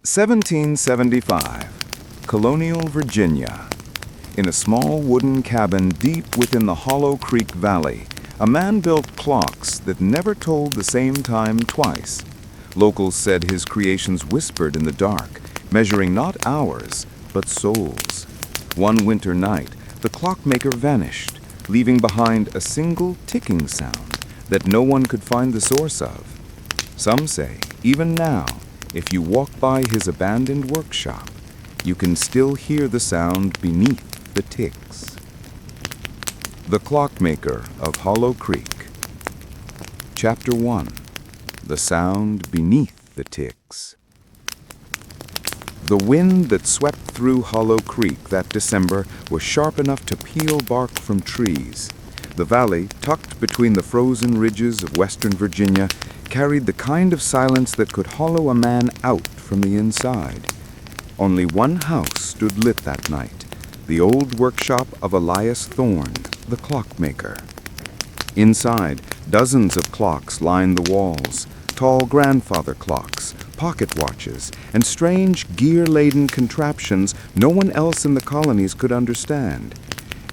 1775, Colonial Virginia. In a small wooden cabin deep within the Hollow Creek Valley, a man built clocks that never told the same time twice. Locals said his creations whispered in the dark, measuring not hours, but souls. One winter night, the clockmaker vanished, leaving behind a single ticking sound that no one could find the source of. Some say, even now, if you walk by his abandoned workshop, you can still hear the sound beneath the ticks. The Clockmaker of Hollow Creek. Chapter 1. The Sound Beneath the Ticks. The wind that swept through Hollow Creek that December was sharp enough to peel bark from trees. The valley, tucked between the frozen ridges of western Virginia, carried the kind of silence that could hollow a man out from the inside. Only one house stood lit that night, the old workshop of Elias Thorne, the clockmaker. Inside, dozens of clocks lined the walls, tall grandfather clocks, pocket watches, and strange gear-laden contraptions no one else in the colonies could understand.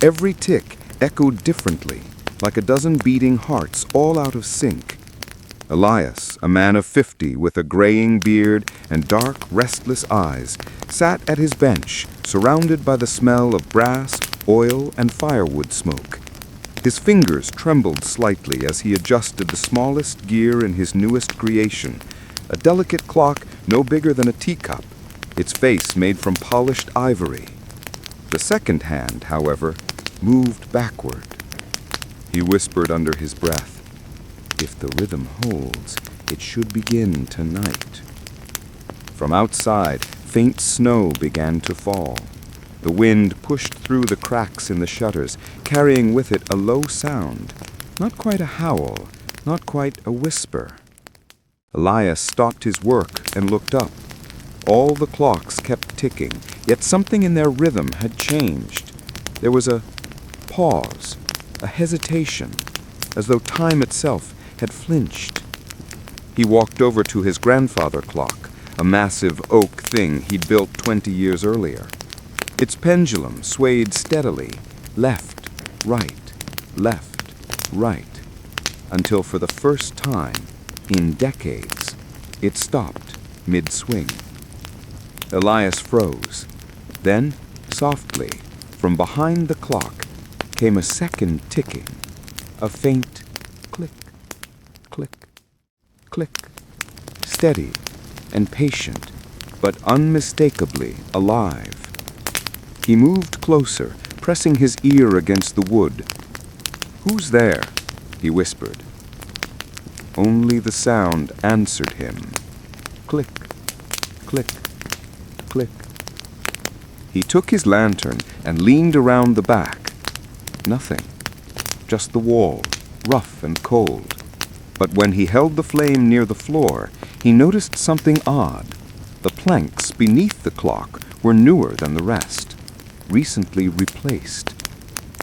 Every tick echoed differently, like a dozen beating hearts all out of sync. Elias, a man of 50 with a graying beard and dark, restless eyes, sat at his bench, surrounded by the smell of brass, oil, and firewood smoke. His fingers trembled slightly as he adjusted the smallest gear in his newest creation, a delicate clock no bigger than a teacup, its face made from polished ivory. The second hand, however, moved backward. He whispered under his breath, "If the rhythm holds, it should begin tonight." From outside, faint snow began to fall. The wind pushed through the cracks in the shutters, carrying with it a low sound, not quite a howl, not quite a whisper. Elias stopped his work and looked up. All the clocks kept ticking, yet something in their rhythm had changed. There was a pause, a hesitation, as though time itself had flinched. He walked over to his grandfather clock, a massive oak thing he'd built 20 years earlier. Its pendulum swayed steadily, left, right, until for the first time in decades, it stopped mid-swing. Elias froze. Then, softly, from behind the clock, came a second ticking, a faint click, click, click, steady and patient, but unmistakably alive. He moved closer, pressing his ear against the wood. "Who's there?" he whispered. Only the sound answered him. Click, click, click. He took his lantern and leaned around the back. Nothing. Just the wall, rough and cold. But when he held the flame near the floor, he noticed something odd. The planks beneath the clock were newer than the rest, recently replaced.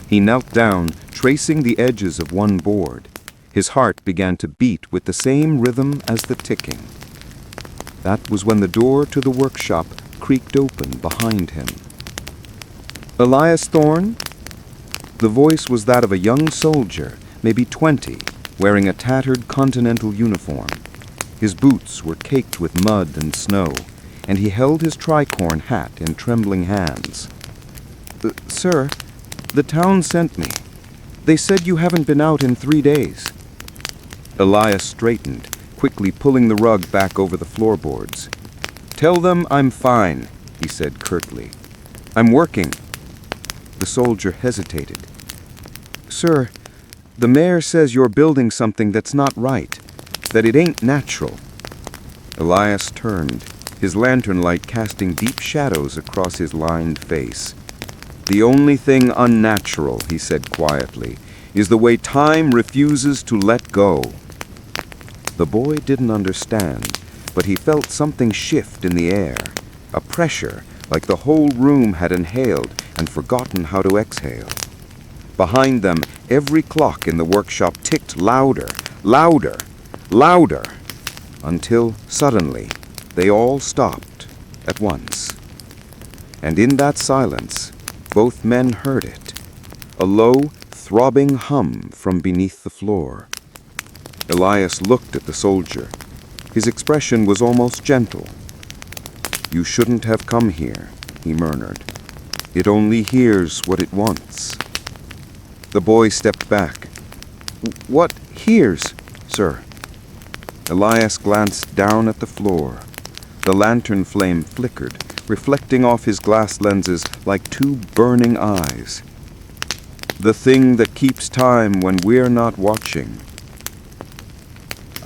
He knelt down, tracing the edges of one board. His heart began to beat with the same rhythm as the ticking. That was when the door to the workshop creaked open behind him. "Elias Thorne?" The voice was that of a young soldier, maybe 20, wearing a tattered continental uniform. His boots were caked with mud and snow, and he held his tricorn hat in trembling hands. "Sir, the town sent me. They said you haven't been out in 3 days." Elias straightened, quickly pulling the rug back over the floorboards. "Tell them I'm fine," he said curtly. "I'm working." The soldier hesitated. "Sir, the mayor says you're building something that's not right, that it ain't natural." Elias turned, his lantern light casting deep shadows across his lined face. "The only thing unnatural," he said quietly, "is the way time refuses to let go." The boy didn't understand, but he felt something shift in the air, a pressure like the whole room had inhaled and forgotten how to exhale. Behind them, every clock in the workshop ticked louder, louder, louder, until suddenly they all stopped. at once. And in that silence, both men heard it, a low, throbbing hum from beneath the floor. Elias looked at the soldier. His expression was almost gentle. "You shouldn't have come here," he murmured. "It only hears what it wants." The boy stepped back. "What hears, sir?" Elias glanced down at the floor. The lantern flame flickered, reflecting off his glass lenses like two burning eyes. "The thing that keeps time when we're not watching."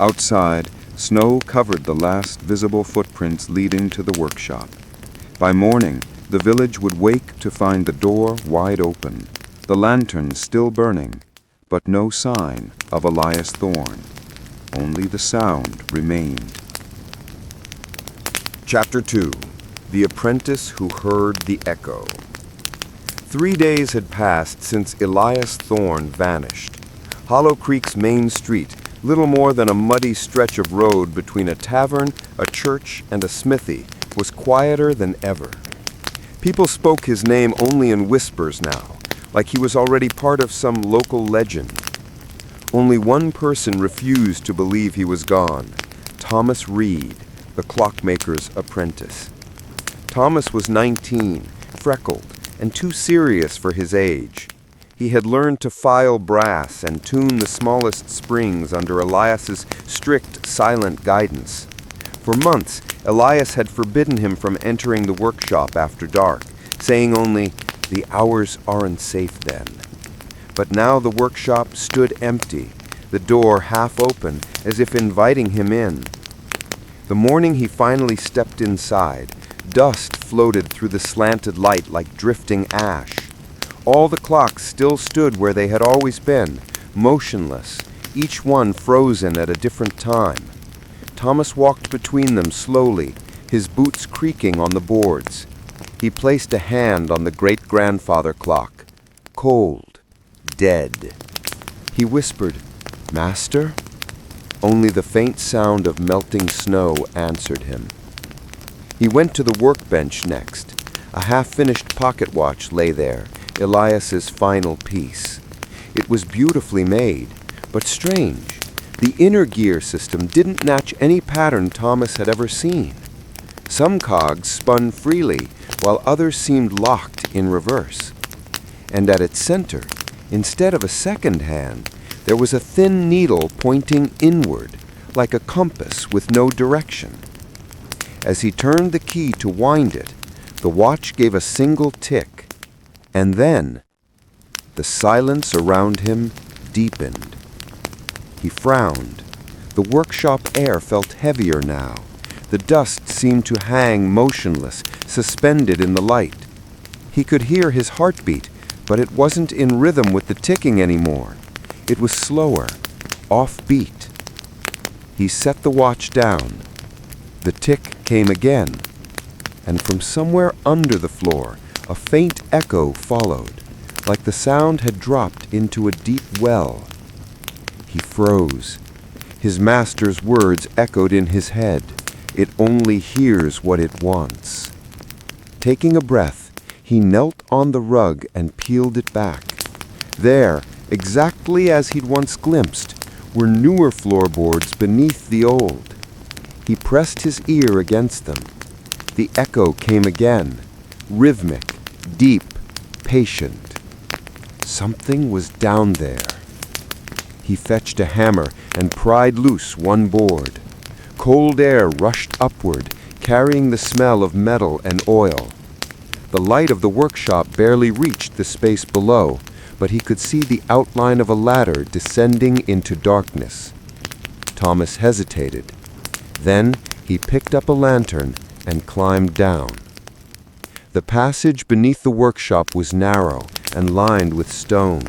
Outside, snow covered the last visible footprints leading to the workshop. By morning, the village would wake to find the door wide open, the lantern still burning, but no sign of Elias Thorne. Only the sound remained. Chapter 2. The Apprentice Who Heard the Echo. 3 days had passed since Elias Thorne vanished. Hollow Creek's main street, little more than a muddy stretch of road between a tavern, a church, and a smithy, was quieter than ever. People spoke his name only in whispers now, like he was already part of some local legend. Only one person refused to believe he was gone: Thomas Reed, the clockmaker's apprentice. Thomas was 19, freckled, and too serious for his age. He had learned to file brass and tune the smallest springs under Elias's strict, silent guidance. For months, Elias had forbidden him from entering the workshop after dark, saying only, "The hours aren't safe then." But now the workshop stood empty, the door half open, as if inviting him in. The morning he finally stepped inside, dust floated through the slanted light like drifting ash. All the clocks still stood where they had always been, motionless, each one frozen at a different time. Thomas walked between them slowly, his boots creaking on the boards. He placed a hand on the great-grandfather clock. Cold. Dead. He whispered, "Master?" Only the faint sound of melting snow answered him. He went to the workbench next. A half-finished pocket watch lay there, Elias's final piece. It was beautifully made, but strange. The inner gear system didn't match any pattern Thomas had ever seen. Some cogs spun freely, while others seemed locked in reverse. And at its center, instead of a second hand, there was a thin needle pointing inward, like a compass with no direction. As he turned the key to wind it, the watch gave a single tick, and then the silence around him deepened. He frowned. The workshop air felt heavier now. The dust seemed to hang motionless, suspended in the light. He could hear his heartbeat, but it wasn't in rhythm with the ticking anymore. It was slower, off-beat. He set the watch down. The tick came again, and from somewhere under the floor, a faint echo followed, like the sound had dropped into a deep well. He froze. His master's words echoed in his head. "It only hears what it wants." Taking a breath, he knelt on the rug and peeled it back. There, exactly as he'd once glimpsed, were newer floorboards beneath the old. He pressed his ear against them. The echo came again, rhythmic, deep, patient. Something was down there. He fetched a hammer and pried loose one board. Cold air rushed upward, carrying the smell of metal and oil. The light of the workshop barely reached the space below, but he could see the outline of a ladder descending into darkness. Thomas hesitated. Then he picked up a lantern and climbed down. The passage beneath the workshop was narrow and lined with stone.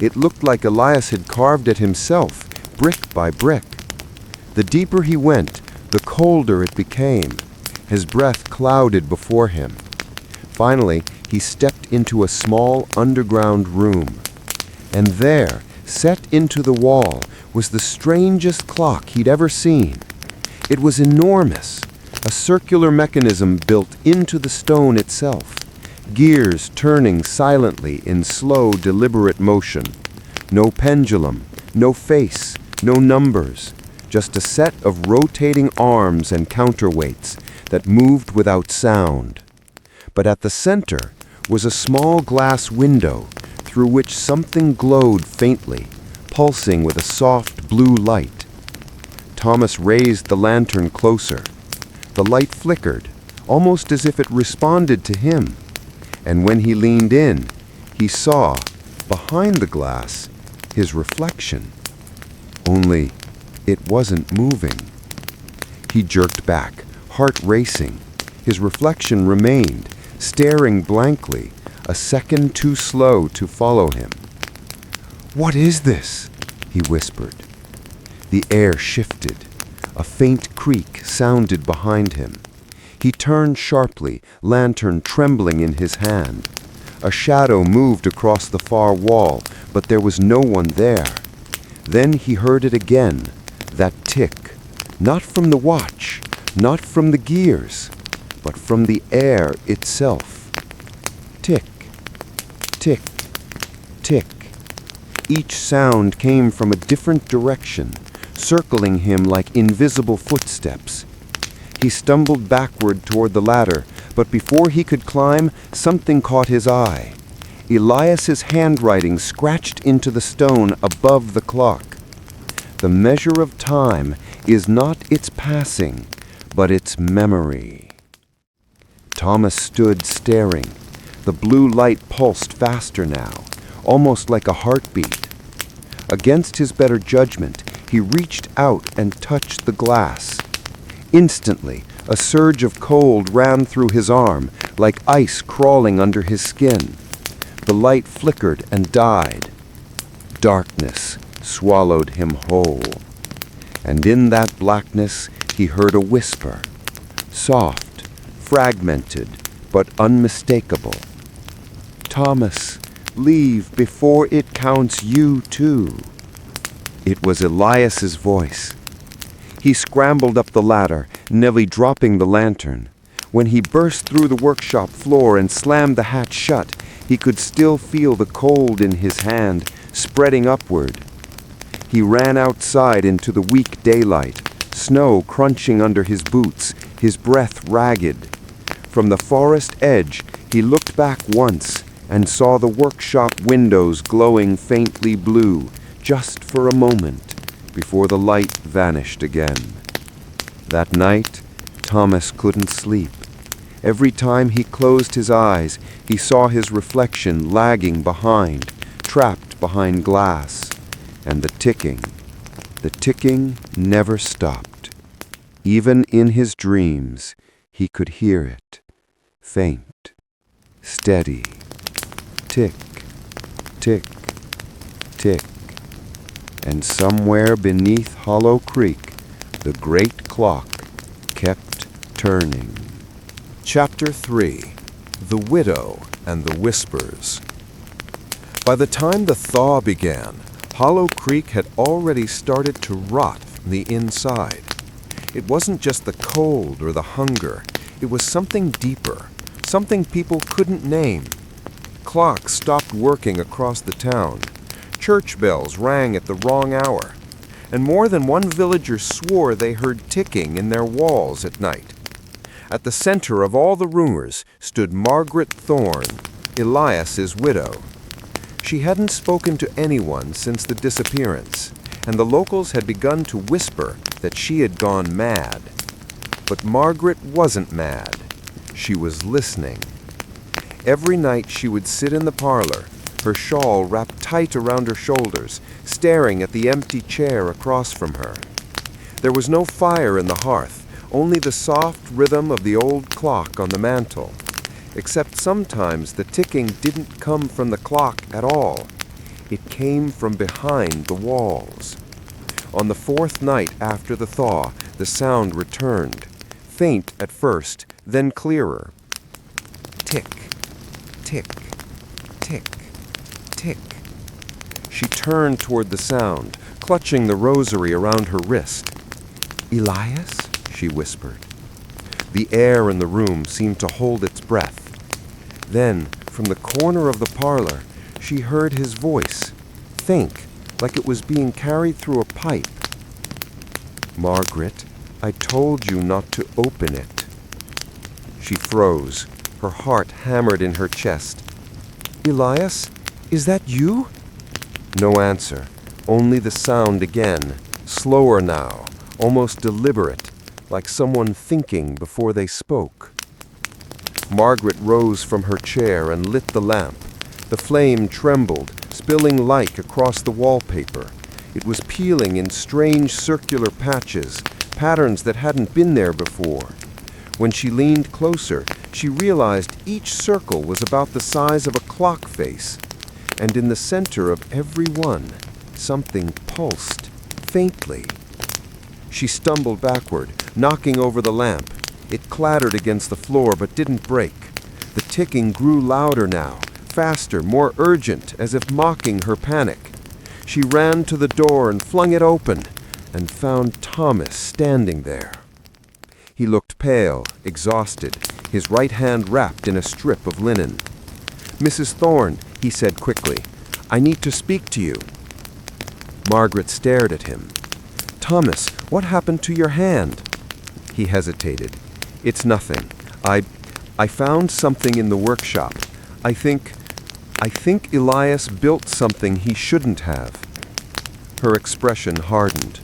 It looked like Elias had carved it himself, brick by brick. The deeper he went, the colder it became. His breath clouded before him. Finally, he stepped into a small underground room. And there, set into the wall, was the strangest clock he'd ever seen. It was enormous, a circular mechanism built into the stone itself, gears turning silently in slow, deliberate motion. No pendulum, no face, no numbers, just a set of rotating arms and counterweights that moved without sound. But at the center was a small glass window through which something glowed faintly, pulsing with a soft blue light. Thomas raised the lantern closer. The light flickered, almost as if it responded to him. And when he leaned in, he saw, behind the glass, his reflection. Only it wasn't moving. He jerked back, heart racing. His reflection remained, staring blankly, a second too slow to follow him. "What is this?" he whispered. The air shifted. A faint creak sounded behind him. He turned sharply, lantern trembling in his hand. A shadow moved across the far wall, but there was no one there. Then he heard it again, that tick, not from the watch, not from the gears, but from the air itself. Tick, tick, tick. Each sound came from a different direction, circling him like invisible footsteps. He stumbled backward toward the ladder, but before he could climb, something caught his eye. Elias's handwriting scratched into the stone above the clock. The measure of time is not its passing, but its memory. Thomas stood staring. The blue light pulsed faster now, almost like a heartbeat. Against his better judgment, he reached out and touched the glass. Instantly, a surge of cold ran through his arm, like ice crawling under his skin. The light flickered and died. Darkness swallowed him whole. And in that blackness, he heard a whisper, soft, fragmented, but unmistakable. "Thomas, leave before it counts you too." It was Elias's voice. He scrambled up the ladder, nearly dropping the lantern. When he burst through the workshop floor and slammed the hatch shut, he could still feel the cold in his hand, spreading upward. He ran outside into the weak daylight, snow crunching under his boots, his breath ragged. From the forest edge, he looked back once and saw the workshop windows glowing faintly blue, just for a moment, before the light vanished again. That night, Thomas couldn't sleep. Every time he closed his eyes, he saw his reflection lagging behind, trapped behind glass. And the ticking never stopped. Even in his dreams, he could hear it. Faint, steady, tick, tick, tick. And somewhere beneath Hollow Creek, the great clock kept turning. Chapter 3. The Widow and the Whispers. By the time the thaw began, Hollow Creek had already started to rot from the inside. It wasn't just the cold or the hunger, it was something deeper, something people couldn't name. Clocks stopped working across the town. Church bells rang at the wrong hour, and more than one villager swore they heard ticking in their walls at night. At the center of all the rumors stood Margaret Thorne, Elias's widow. She hadn't spoken to anyone since the disappearance, and the locals had begun to whisper that she had gone mad. But Margaret wasn't mad. She was listening. Every night she would sit in the parlor, her shawl wrapped tight around her shoulders, staring at the empty chair across from her. There was no fire in the hearth, only the soft rhythm of the old clock on the mantel. Except sometimes the ticking didn't come from the clock at all. It came from behind the walls. On the fourth night after the thaw, the sound returned, faint at first, then clearer. Tick, tick, tick, tick. She turned toward the sound, clutching the rosary around her wrist. "Elias?" she whispered. The air in the room seemed to hold its breath. Then, from the corner of the parlor, she heard his voice, faint, like it was being carried through a pipe. "Margaret, I told you not to open it." She froze, her heart hammered in her chest. "Elias, is that you?" No answer, only the sound again, slower now, almost deliberate, like someone thinking before they spoke. Margaret rose from her chair and lit the lamp. The flame trembled, spilling light across the wallpaper. It was peeling in strange circular patches, patterns that hadn't been there before. When she leaned closer, she realized each circle was about the size of a clock face, and in the center of every one, something pulsed, faintly. She stumbled backward, knocking over the lamp. It clattered against the floor but didn't break. The ticking grew louder now, faster, more urgent, as if mocking her panic. She ran to the door and flung it open, and found Thomas standing there. He looked pale, exhausted, his right hand wrapped in a strip of linen. "Mrs. Thorne," he said quickly, "I need to speak to you." Margaret stared at him. "Thomas, what happened to your hand?" He hesitated. "It's nothing. I found something in the workshop. I think Elias built something he shouldn't have." Her expression hardened.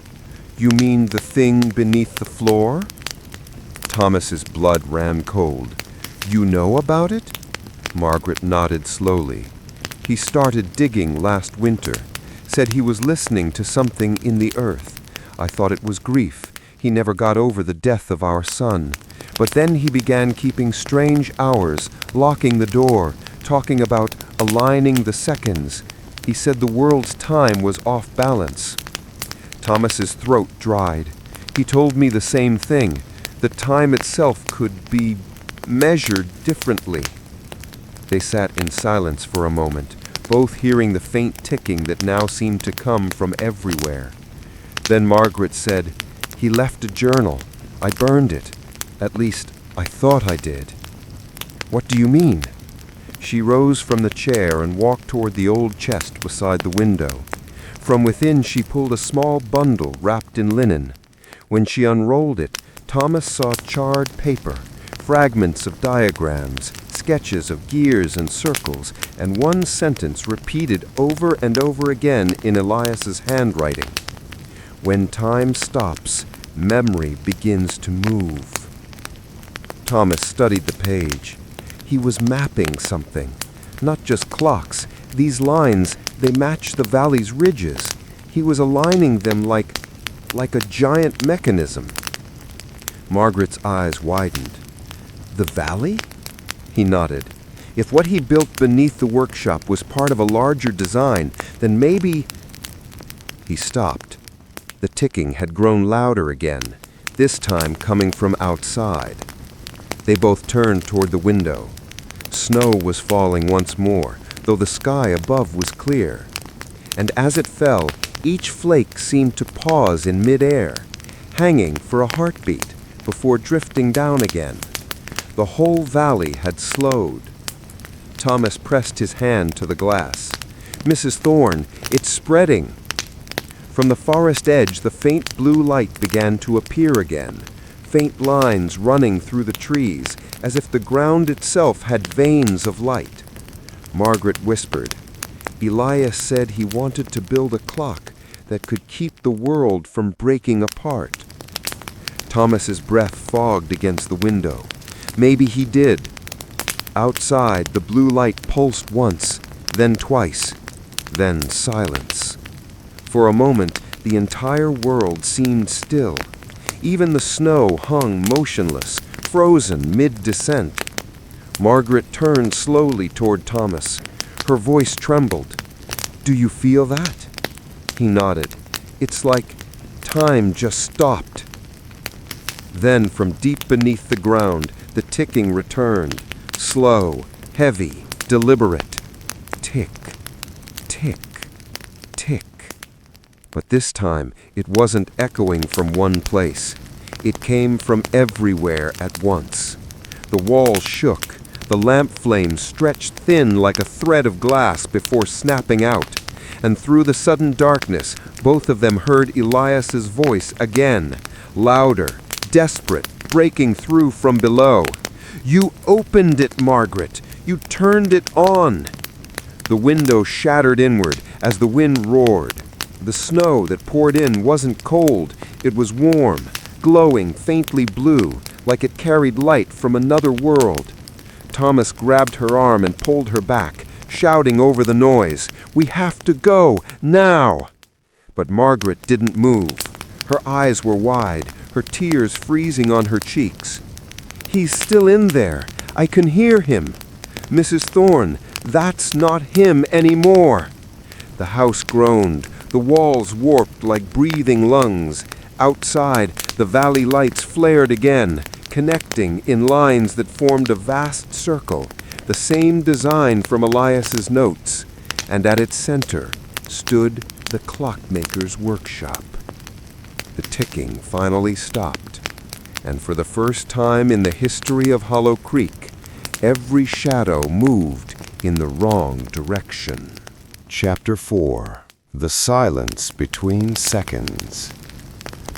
"You mean the thing beneath the floor?" Thomas's blood ran cold. "You know about it?" Margaret nodded slowly. "He started digging last winter. Said he was listening to something in the earth. I thought it was grief. He never got over the death of our son. But then he began keeping strange hours, locking the door, talking about aligning the seconds. He said the world's time was off balance." Thomas's throat dried. "He told me the same thing. The time itself could be measured differently." They sat in silence for a moment, both hearing the faint ticking that now seemed to come from everywhere. Then Margaret said, "He left a journal. I burned it. At least, I thought I did." "What do you mean?" She rose from the chair and walked toward the old chest beside the window. From within she pulled a small bundle wrapped in linen. When she unrolled it, Thomas saw charred paper, fragments of diagrams, sketches of gears and circles, and one sentence repeated over and over again in Elias's handwriting. "When time stops, memory begins to move." Thomas studied the page. He was mapping something. Not just clocks. These lines, they matched the valley's ridges. He was aligning them like a giant mechanism. Margaret's eyes widened. "The valley?" He nodded. If what he built beneath the workshop was part of a larger design, then maybe... He stopped. The ticking had grown louder again, this time coming from outside. They both turned toward the window. Snow was falling once more, though the sky above was clear. And as it fell, each flake seemed to pause in midair, hanging for a heartbeat before drifting down again. The whole valley had slowed. Thomas pressed his hand to the glass. "Mrs. Thorne, it's spreading." From the forest edge, the faint blue light began to appear again, faint lines running through the trees, as if the ground itself had veins of light. Margaret whispered, "Elias said he wanted to build a clock that could keep the world from breaking apart." Thomas's breath fogged against the window. Maybe he did. Outside, the blue light pulsed once, then twice, then silence. For a moment, the entire world seemed still. Even the snow hung motionless, frozen mid-descent. Margaret turned slowly toward Thomas. Her voice trembled. "Do you feel that?" He nodded. "It's like time just stopped." Then, from deep beneath the ground, the ticking returned, slow, heavy, deliberate. Tick, tick, tick. But this time, it wasn't echoing from one place. It came from everywhere at once. The walls shook. The lamp flame stretched thin like a thread of glass before snapping out. And through the sudden darkness, both of them heard Elias's voice again, louder, desperate, breaking through from below. "You opened it, Margaret! You turned it on!" The window shattered inward as the wind roared. The snow that poured in wasn't cold, it was warm, glowing faintly blue, like it carried light from another world. Thomas grabbed her arm and pulled her back, shouting over the noise, "We have to go, now!" But Margaret didn't move. Her eyes were wide, her tears freezing on her cheeks. "He's still in there. I can hear him. Mrs. Thorne, that's not him anymore." The house groaned, the walls warped like breathing lungs. Outside, the valley lights flared again, connecting in lines that formed a vast circle, the same design from Elias's notes, and at its center stood the clockmaker's workshop. The ticking finally stopped, and for the first time in the history of Hollow Creek, every shadow moved in the wrong direction. Chapter 4. The Silence Between Seconds.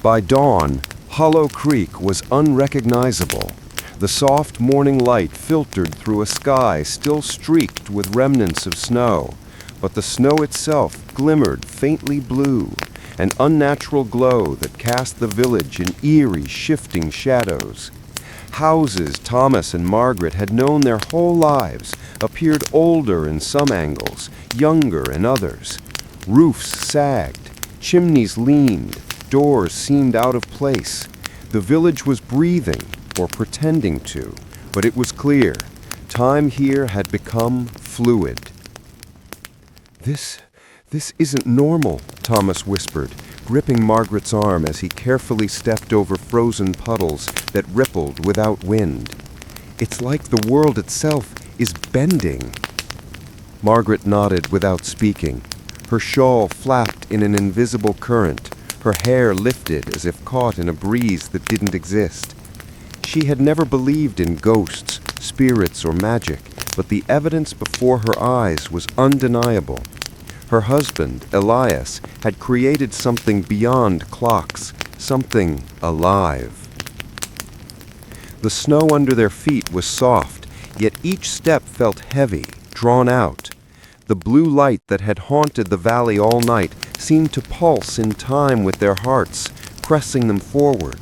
By dawn, Hollow Creek was unrecognizable. The soft morning light filtered through a sky still streaked with remnants of snow, but the snow itself glimmered faintly blue, an unnatural glow that cast the village in eerie, shifting shadows. Houses Thomas and Margaret had known their whole lives appeared older in some angles, younger in others. Roofs sagged, chimneys leaned, doors seemed out of place. The village was breathing, or pretending to, but it was clear. Time here had become fluid. This isn't normal," Thomas whispered, gripping Margaret's arm as he carefully stepped over frozen puddles that rippled without wind. "It's like the world itself is bending." Margaret nodded without speaking. Her shawl flapped in an invisible current, her hair lifted as if caught in a breeze that didn't exist. She had never believed in ghosts, spirits, or magic, but the evidence before her eyes was undeniable. Her husband, Elias, had created something beyond clocks, something alive. The snow under their feet was soft, yet each step felt heavy, drawn out. The blue light that had haunted the valley all night seemed to pulse in time with their hearts, pressing them forward.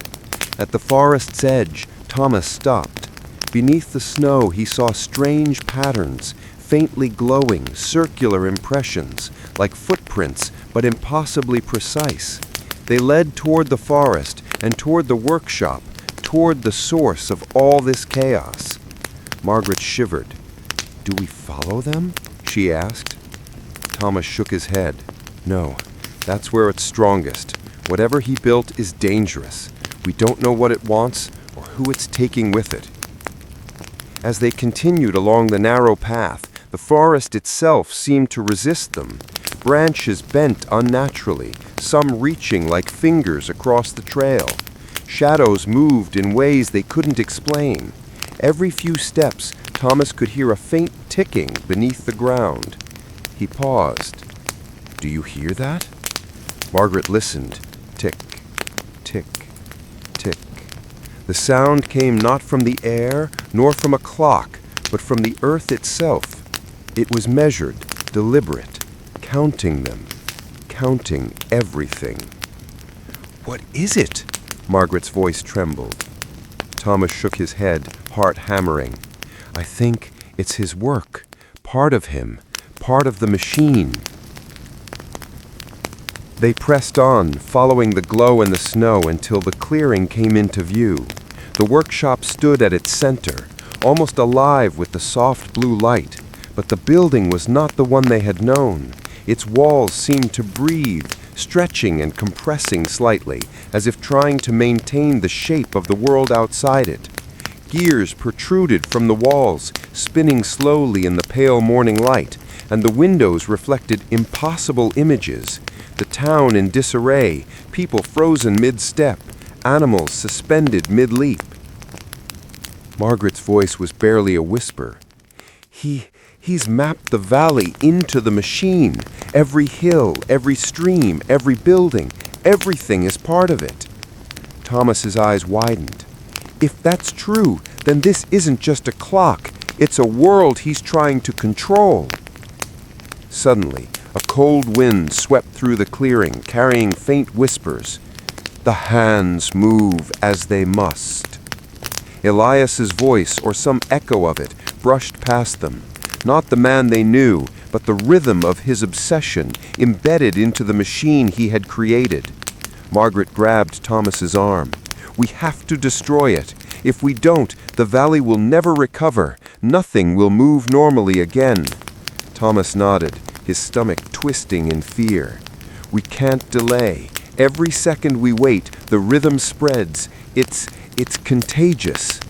At the forest's edge, Thomas stopped. Beneath the snow, he saw strange patterns, faintly glowing, circular impressions, like footprints, but impossibly precise. They led toward the forest and toward the workshop, toward the source of all this chaos. Margaret shivered. "Do we follow them?" she asked. Thomas shook his head. "No, that's where it's strongest. Whatever he built is dangerous. We don't know what it wants or who it's taking with it." As they continued along the narrow path, the forest itself seemed to resist them. Branches bent unnaturally, some reaching like fingers across the trail. Shadows moved in ways they couldn't explain. Every few steps, Thomas could hear a faint ticking beneath the ground. He paused. "Do you hear that?" Margaret listened. Tick, tick, tick. The sound came not from the air, nor from a clock, but from the earth itself. It was measured, deliberate, counting them, counting everything. "What is it?" Margaret's voice trembled. Thomas shook his head, heart hammering. "I think it's his work, part of him, part of the machine." They pressed on, following the glow in the snow until the clearing came into view. The workshop stood at its center, almost alive with the soft blue light, but the building was not the one they had known. Its walls seemed to breathe, stretching and compressing slightly, as if trying to maintain the shape of the world outside it. Gears protruded from the walls, spinning slowly in the pale morning light, and the windows reflected impossible images. The town in disarray, people frozen mid-step, animals suspended mid-leap. Margaret's voice was barely a whisper. He's mapped the valley into the machine. Every hill, every stream, every building, everything is part of it. Thomas's eyes widened. If that's true, then this isn't just a clock. It's a world he's trying to control. Suddenly, a cold wind swept through the clearing, carrying faint whispers. The hands move as they must. Elias's voice, or some echo of it, brushed past them. Not the man they knew, but the rhythm of his obsession, embedded into the machine he had created. Margaret grabbed Thomas's arm. We have to destroy it. If we don't, the valley will never recover. Nothing will move normally again. Thomas nodded, his stomach twisting in fear. We can't delay. Every second we wait, the rhythm spreads. It's contagious.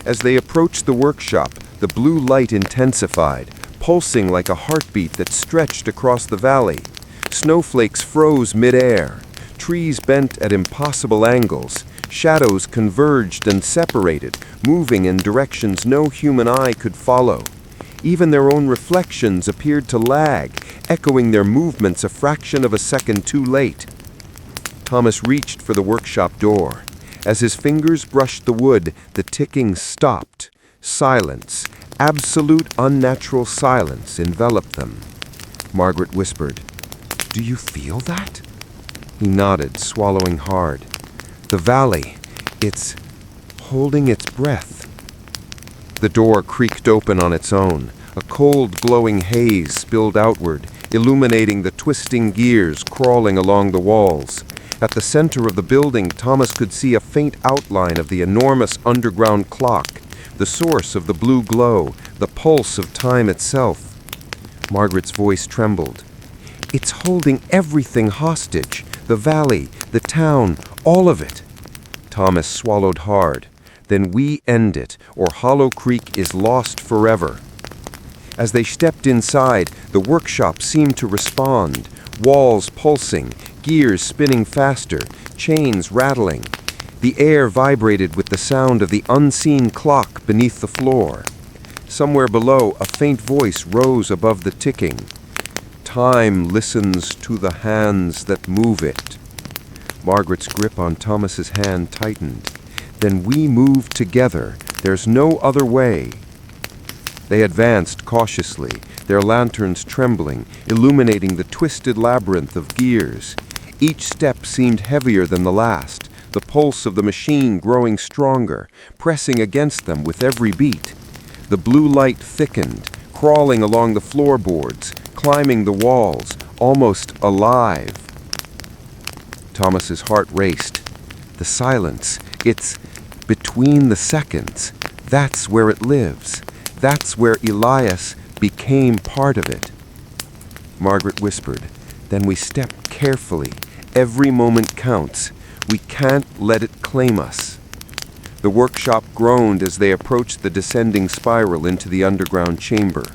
As they approached the workshop, the blue light intensified, pulsing like a heartbeat that stretched across the valley. Snowflakes froze mid-air. Trees bent at impossible angles. Shadows converged and separated, moving in directions no human eye could follow. Even their own reflections appeared to lag, echoing their movements a fraction of a second too late. Thomas reached for the workshop door. As his fingers brushed the wood, the ticking stopped. Silence, absolute unnatural silence, enveloped them. Margaret whispered, "Do you feel that?" He nodded, swallowing hard. The valley, it's holding its breath. The door creaked open on its own. A cold, glowing haze spilled outward, illuminating the twisting gears crawling along the walls. At the center of the building, Thomas could see a faint outline of the enormous underground clock, the source of the blue glow, the pulse of time itself. Margaret's voice trembled. It's holding everything hostage. The valley, the town, all of it. Thomas swallowed hard. Then we end it, or Hollow Creek is lost forever. As they stepped inside, the workshop seemed to respond. Walls pulsing, gears spinning faster, chains rattling. The air vibrated with the sound of the unseen clock beneath the floor. Somewhere below, a faint voice rose above the ticking. Time listens to the hands that move it. Margaret's grip on Thomas's hand tightened. Then we move together. There's no other way. They advanced cautiously, their lanterns trembling, illuminating the twisted labyrinth of gears. Each step seemed heavier than the last, the pulse of the machine growing stronger, pressing against them with every beat. The blue light thickened, crawling along the floorboards, climbing the walls, almost alive. Thomas's heart raced. The silence, it's between the seconds. That's where it lives. That's where Elias became part of it. Margaret whispered, "Then we step carefully. Every moment counts. We can't let it claim us." The workshop groaned as they approached the descending spiral into the underground chamber.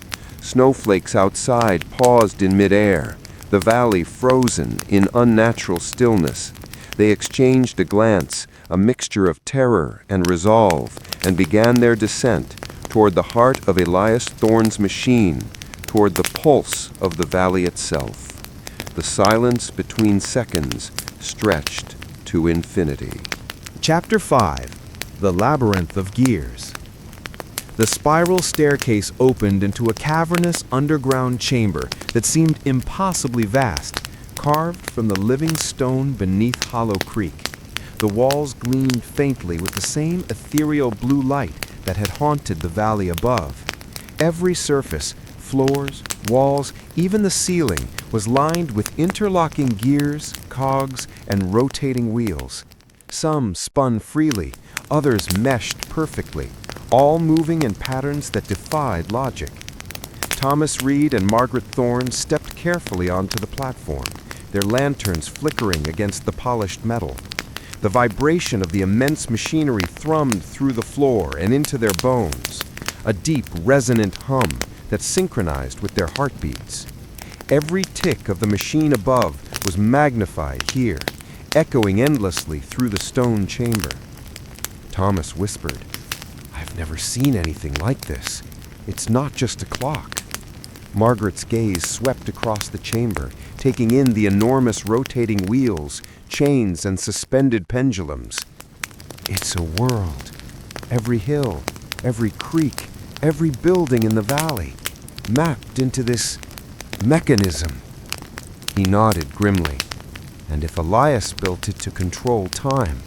Snowflakes outside paused in midair, the valley frozen in unnatural stillness. They exchanged a glance, a mixture of terror and resolve, and began their descent toward the heart of Elias Thorne's machine, toward the pulse of the valley itself. The silence between seconds stretched to infinity. Chapter 5. The Labyrinth of Gears. The spiral staircase opened into a cavernous underground chamber that seemed impossibly vast, carved from the living stone beneath Hollow Creek. The walls gleamed faintly with the same ethereal blue light that had haunted the valley above. Every surface, floors, walls, even the ceiling, was lined with interlocking gears, cogs, and rotating wheels. Some spun freely, others meshed perfectly, all moving in patterns that defied logic. Thomas Reed and Margaret Thorne stepped carefully onto the platform, their lanterns flickering against the polished metal. The vibration of the immense machinery thrummed through the floor and into their bones, a deep, resonant hum that synchronized with their heartbeats. Every tick of the machine above was magnified here. echoing endlessly through the stone chamber. Thomas whispered, "I've never seen anything like this. It's not just a clock." Margaret's gaze swept across the chamber, taking in the enormous rotating wheels, chains, and suspended pendulums. It's a world. Every hill, every creek, every building in the valley, mapped into this mechanism. He nodded grimly. And if Elias built it to control time,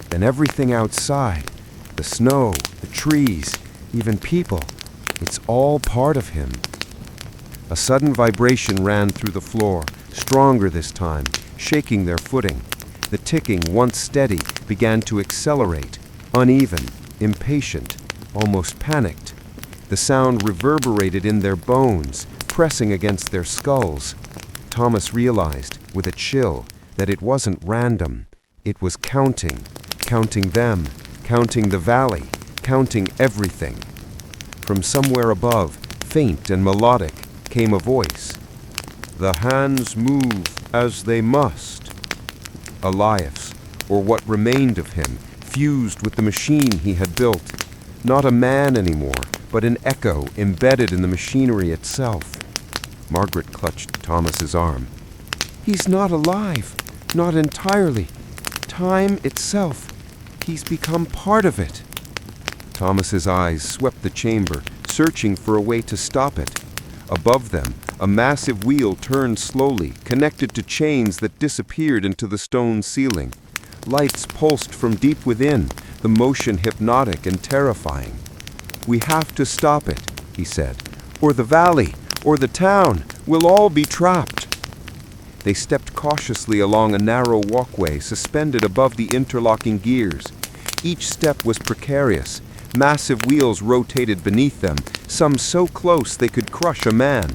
then everything outside, the snow, the trees, even people, it's all part of him. A sudden vibration ran through the floor, stronger this time, shaking their footing. The ticking, once steady, began to accelerate, uneven, impatient, almost panicked. The sound reverberated in their bones, pressing against their skulls. Thomas realized, with a chill, that it wasn't random. It was counting them, counting the valley, counting everything. From somewhere above, faint and melodic, came a voice. "The hands move as they must." Elias, or what remained of him, fused with the machine he had built. Not a man anymore, but an echo embedded in the machinery itself. Margaret clutched Thomas's arm. "He's not alive, not entirely. Time itself, he's become part of it." Thomas's eyes swept the chamber, searching for a way to stop it. Above them, a massive wheel turned slowly, connected to chains that disappeared into the stone ceiling. Lights pulsed from deep within, the motion hypnotic and terrifying. "We have to stop it," he said, "or the valley, or the town, will all be trapped." They stepped cautiously along a narrow walkway suspended above the interlocking gears. Each step was precarious. Massive wheels rotated beneath them, some so close they could crush a man.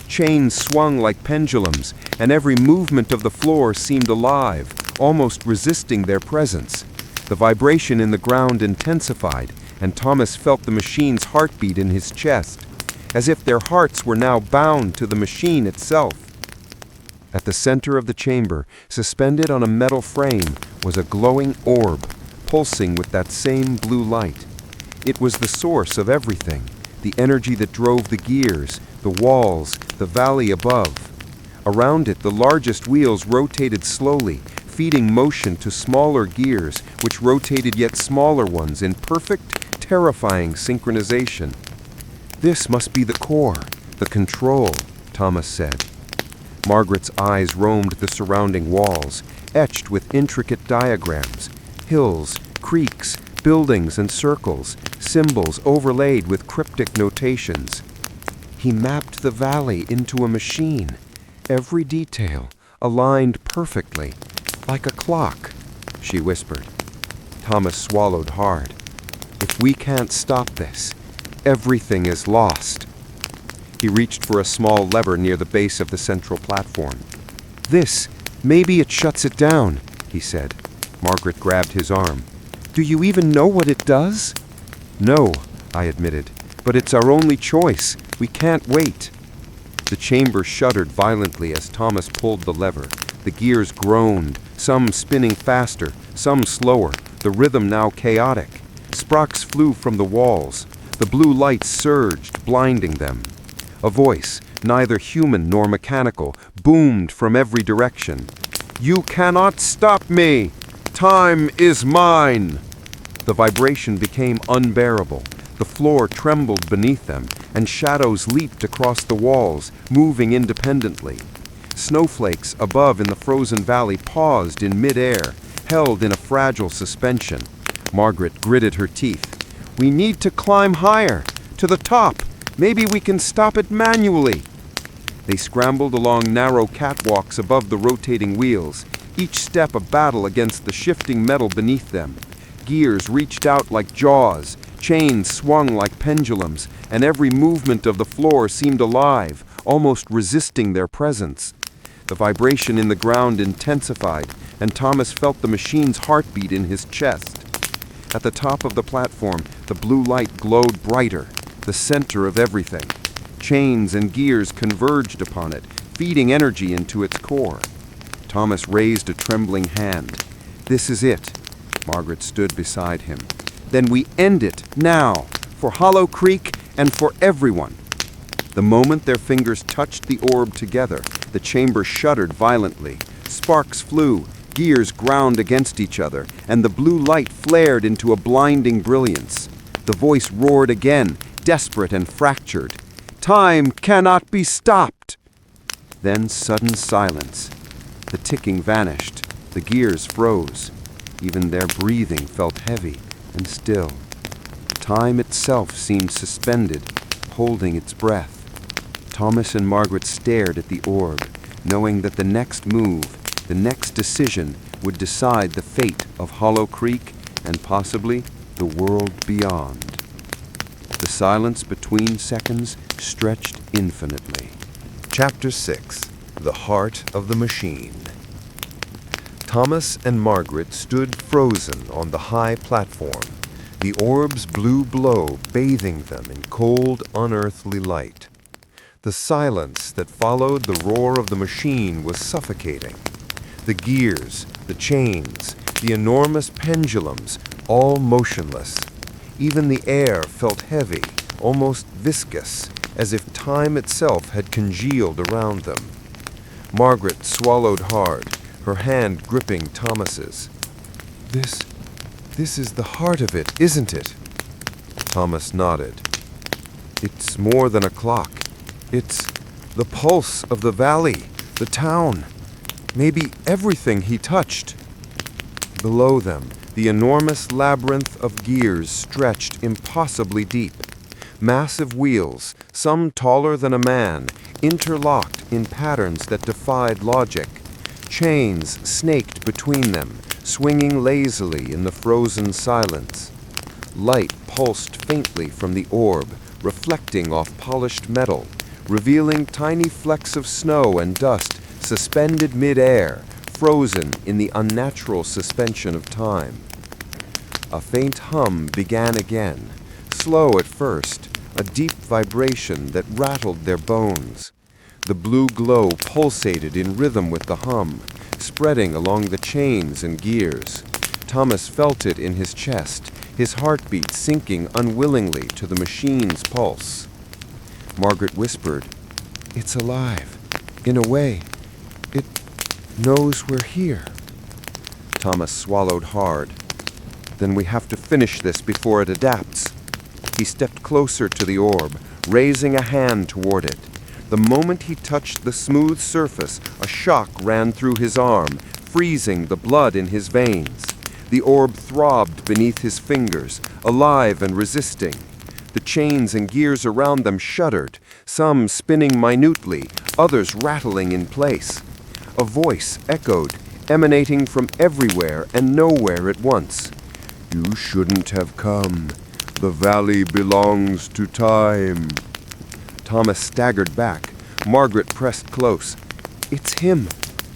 Chains swung like pendulums, and every movement of the floor seemed alive, almost resisting their presence. The vibration in the ground intensified, and Thomas felt the machine's heartbeat in his chest, as if their hearts were now bound to the machine itself. At the center of the chamber, suspended on a metal frame, was a glowing orb, pulsing with that same blue light. It was the source of everything, the energy that drove the gears, the walls, the valley above. Around it, the largest wheels rotated slowly, feeding motion to smaller gears, which rotated yet smaller ones in perfect, terrifying synchronization. "This must be the core, the control," Thomas said. Margaret's eyes roamed the surrounding walls, etched with intricate diagrams, hills, creeks, buildings and circles, symbols overlaid with cryptic notations. He mapped the valley into a machine, every detail aligned perfectly, like a clock, she whispered. Thomas swallowed hard. "If we can't stop this, everything is lost." He reached for a small lever near the base of the central platform. Maybe it shuts it down," he said. Margaret grabbed his arm. "Do you even know what it does?" "No," I admitted, "but it's our only choice. We can't wait." The chamber shuddered violently as Thomas pulled the lever. The gears groaned, some spinning faster, some slower, the rhythm now chaotic. Sparks flew from the walls. The blue lights surged, blinding them. A voice, neither human nor mechanical, boomed from every direction. "You cannot stop me! Time is mine!" The vibration became unbearable. The floor trembled beneath them, and shadows leaped across the walls, moving independently. Snowflakes above in the frozen valley paused in mid-air, held in a fragile suspension. Margaret gritted her teeth. "We need to climb higher, to the top. Maybe we can stop it manually." They scrambled along narrow catwalks above the rotating wheels, each step a battle against the shifting metal beneath them. Gears reached out like jaws, chains swung like pendulums, and every movement of the floor seemed alive, almost resisting their presence. The vibration in the ground intensified, and Thomas felt the machine's heartbeat in his chest. At the top of the platform, the blue light glowed brighter, the center of everything. Chains and gears converged upon it, feeding energy into its core. Thomas raised a trembling hand. This is it. Margaret stood beside him. Then we end it, now, for Hollow Creek and for everyone. The moment their fingers touched the orb together, the chamber shuddered violently. Sparks flew, gears ground against each other, and the blue light flared into a blinding brilliance. The voice roared again, desperate and fractured. Time cannot be stopped! Then sudden silence. The ticking vanished. The gears froze. Even their breathing felt heavy and still. Time itself seemed suspended, holding its breath. Thomas and Margaret stared at the orb, knowing that the next move, the next decision, would decide the fate of Hollow Creek and possibly the world beyond. The silence between seconds stretched infinitely. Chapter 6. The Heart of the Machine. Thomas and Margaret stood frozen on the high platform, the orb's blue glow bathing them in cold, unearthly light. The silence that followed the roar of the machine was suffocating. The gears, the chains, the enormous pendulums, all motionless. Even the air felt heavy, almost viscous, as if time itself had congealed around them. Margaret swallowed hard, her hand gripping Thomas's. This is the heart of it, isn't it? Thomas nodded. It's more than a clock. It's the pulse of the valley, the town, maybe everything he touched. Below them, the enormous labyrinth of gears stretched impossibly deep. Massive wheels, some taller than a man, interlocked in patterns that defied logic. Chains snaked between them, swinging lazily in the frozen silence. Light pulsed faintly from the orb, reflecting off polished metal, revealing tiny flecks of snow and dust suspended mid-air, frozen in the unnatural suspension of time. A faint hum began again, slow at first, a deep vibration that rattled their bones. The blue glow pulsated in rhythm with the hum, spreading along the chains and gears. Thomas felt it in his chest, his heartbeat sinking unwillingly to the machine's pulse. Margaret whispered, "It's alive. In a way. It knows we're here." Thomas swallowed hard. "Then we have to finish this before it adapts." He stepped closer to the orb, raising a hand toward it. The moment he touched the smooth surface, a shock ran through his arm, freezing the blood in his veins. The orb throbbed beneath his fingers, alive and resisting. The chains and gears around them shuddered, some spinning minutely, others rattling in place. A voice echoed, emanating from everywhere and nowhere at once. "You shouldn't have come. The valley belongs to time." Thomas staggered back. Margaret pressed close. "It's him,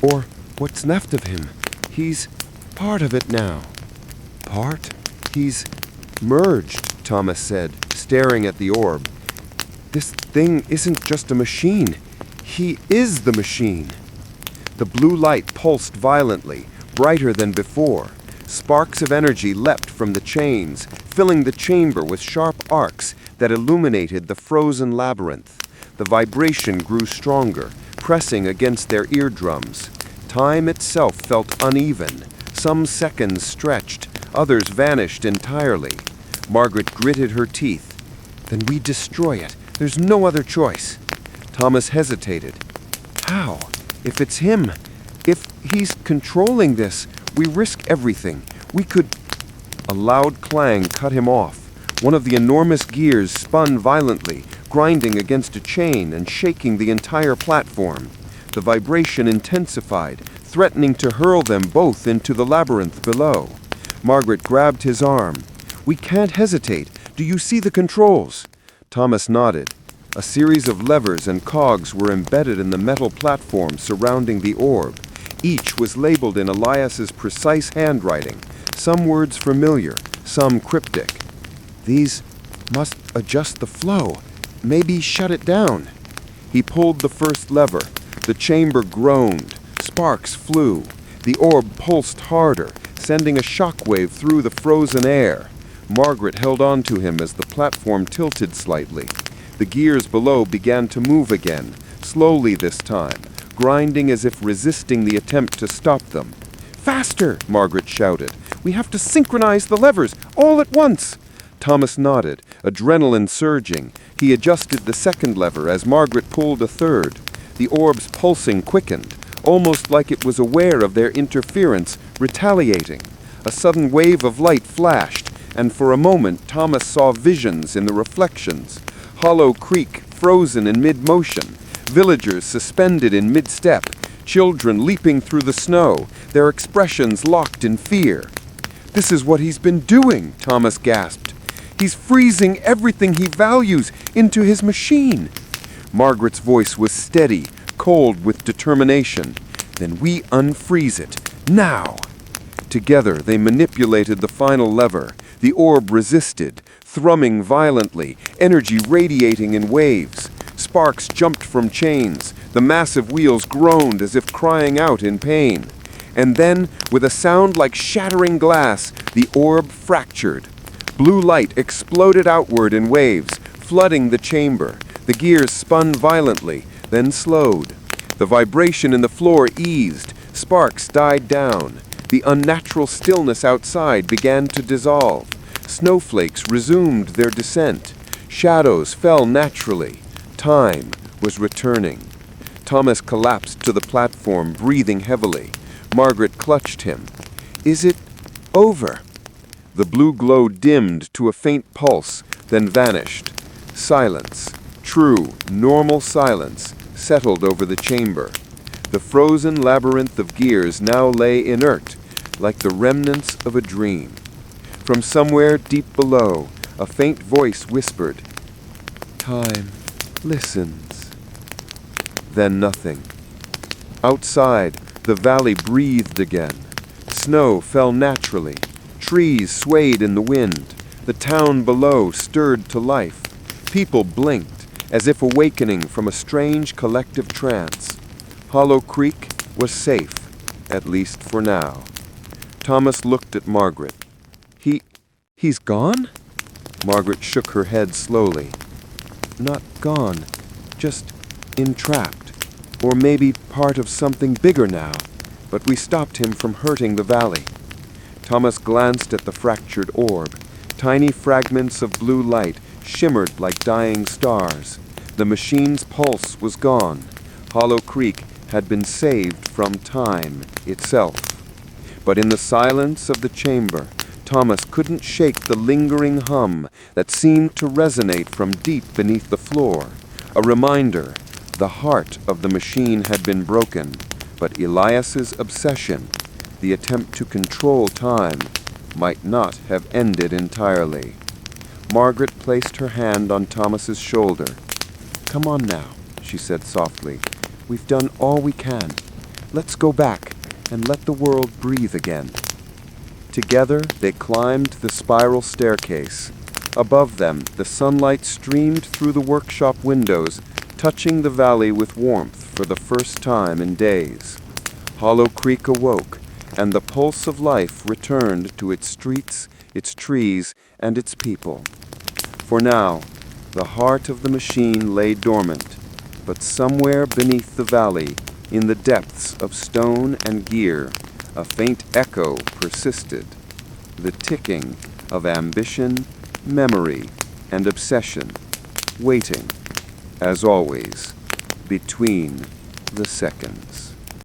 or what's left of him. He's part of it now." "Part? He's merged," Thomas said, staring at the orb. "This thing isn't just a machine. He is the machine." The blue light pulsed violently, brighter than before. Sparks of energy leapt from the chains, filling the chamber with sharp arcs that illuminated the frozen labyrinth. The vibration grew stronger, pressing against their eardrums. Time itself felt uneven. Some seconds stretched, others vanished entirely. Margaret gritted her teeth. "Then we destroy it. There's no other choice." Thomas hesitated. "How? If it's him, if he's controlling this, we risk everything. We could—" A loud clang cut him off. One of the enormous gears spun violently, grinding against a chain and shaking the entire platform. The vibration intensified, threatening to hurl them both into the labyrinth below. Margaret grabbed his arm. "We can't hesitate. Do you see the controls?" Thomas nodded. A series of levers and cogs were embedded in the metal platform surrounding the orb. Each was labeled in Elias's precise handwriting, some words familiar, some cryptic. "These must adjust the flow, maybe shut it down." He pulled the first lever. The chamber groaned. Sparks flew. The orb pulsed harder, sending a shockwave through the frozen air. Margaret held on to him as the platform tilted slightly. The gears below began to move again, slowly this time, grinding as if resisting the attempt to stop them. "Faster!" Margaret shouted. "We have to synchronize the levers, all at once!" Thomas nodded, adrenaline surging. He adjusted the second lever as Margaret pulled a third. The orb's pulsing quickened, almost like it was aware of their interference, retaliating. A sudden wave of light flashed, and for a moment Thomas saw visions in the reflections. Hollow Creek frozen in mid-motion, villagers suspended in mid-step, children leaping through the snow, their expressions locked in fear. "This is what he's been doing," Thomas gasped. "He's freezing everything he values into his machine." Margaret's voice was steady, cold with determination. "Then we unfreeze it, now!" Together they manipulated the final lever. The orb resisted, thrumming violently, energy radiating in waves. Sparks jumped from chains. The massive wheels groaned as if crying out in pain. And then, with a sound like shattering glass, the orb fractured. Blue light exploded outward in waves, flooding the chamber. The gears spun violently, then slowed. The vibration in the floor eased. Sparks died down. The unnatural stillness outside began to dissolve. Snowflakes resumed their descent. Shadows fell naturally. Time was returning. Thomas collapsed to the platform, breathing heavily. Margaret clutched him. "Is it over?" The blue glow dimmed to a faint pulse, then vanished. Silence, true, normal silence, settled over the chamber. The frozen labyrinth of gears now lay inert, like the remnants of a dream. From somewhere deep below, a faint voice whispered, "Time listens." Then nothing. Outside, the valley breathed again. Snow fell naturally. Trees swayed in the wind. The town below stirred to life. People blinked, as if awakening from a strange collective trance. Hollow Creek was safe, at least for now. Thomas looked at Margaret. He's gone?" Margaret shook her head slowly. "Not gone, just entrapped. Or maybe part of something bigger now, but we stopped him from hurting the valley." Thomas glanced at the fractured orb. Tiny fragments of blue light shimmered like dying stars. The machine's pulse was gone. Hollow Creek had been saved from time itself. But in the silence of the chamber, Thomas couldn't shake the lingering hum that seemed to resonate from deep beneath the floor. A reminder, the heart of the machine had been broken, but Elias's obsession, the attempt to control time, might not have ended entirely. Margaret placed her hand on Thomas's shoulder. "Come on now," she said softly. "We've done all we can. Let's go back and let the world breathe again." Together they climbed the spiral staircase. Above them, the sunlight streamed through the workshop windows, touching the valley with warmth for the first time in days. Hollow Creek awoke, and the pulse of life returned to its streets, its trees, and its people. For now, the heart of the machine lay dormant, but somewhere beneath the valley, in the depths of stone and gear, a faint echo persisted, the ticking of ambition, memory, and obsession, waiting, as always, between the seconds.